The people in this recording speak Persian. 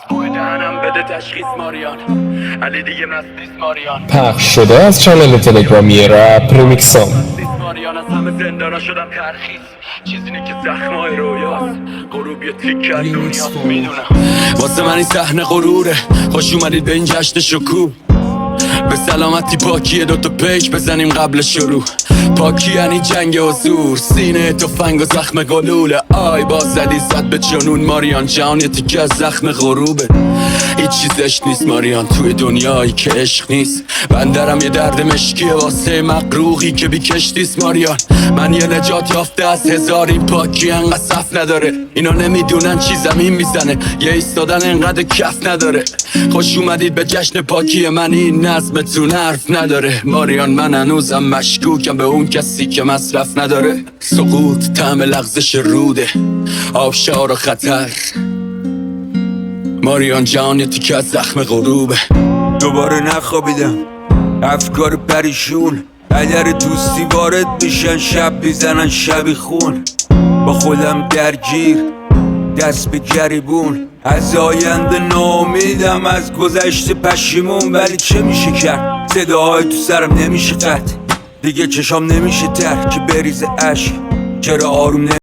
بوی دهنم بده تشخیص ماریان. علی دیگه مستیس ماریان. پخش شده از چنل تلگرامی رپ ریمیکسام. مستیس ماریان. از همه زندانا شدم ترخیص. چیزی که زخمای رویاست. غروب یه تیک از دنیاست. میدونم واسه من این صحنه غروره. خوش اومدید به این جشن شکوه. به سلامتی پاکیه دوتا پیک بزنیم قبل شروع. پاکی یعنی جنگ حضور. سینه تفنگ و زخم گلوله. آی باز زدی زد به جنون ماریان. جان یه تیکه از زخم غروبه. هیچ چیزش نیست ماریان توی دنیایی که عشق نیست. بندرم یه درد مشکیه واسه مقروقی که بی کشتیست ماریان. من یه نجات یافته از هزار. این پاکی انقدر صف نداره. اینا نمیدونن چی زمین میزنه. یه ایستادن انقدر کف نداره. خوش اومدید به جشن پاکی من. این نظمتون حرف نداره ماریان. من هنوزم مشکوکم به اون کسی که مصرف نداره. سقوط طعم لغزش روده. آبشار و خطر ماریان جان یه تیکه از زخم غروبه. دوباره نخوابیدم افکار پریشون. اگر دوستی وارد میشن شب میزنن شبی خون. با خودم درگیر دست به گریبون. از آینده ناامیدم از گذشته پشیمون. ولی چه میشه کرد صداهای تو سرم نمیشه قطع. دیگه چشام نمیشه تر که بریزه عشق. چرا آروم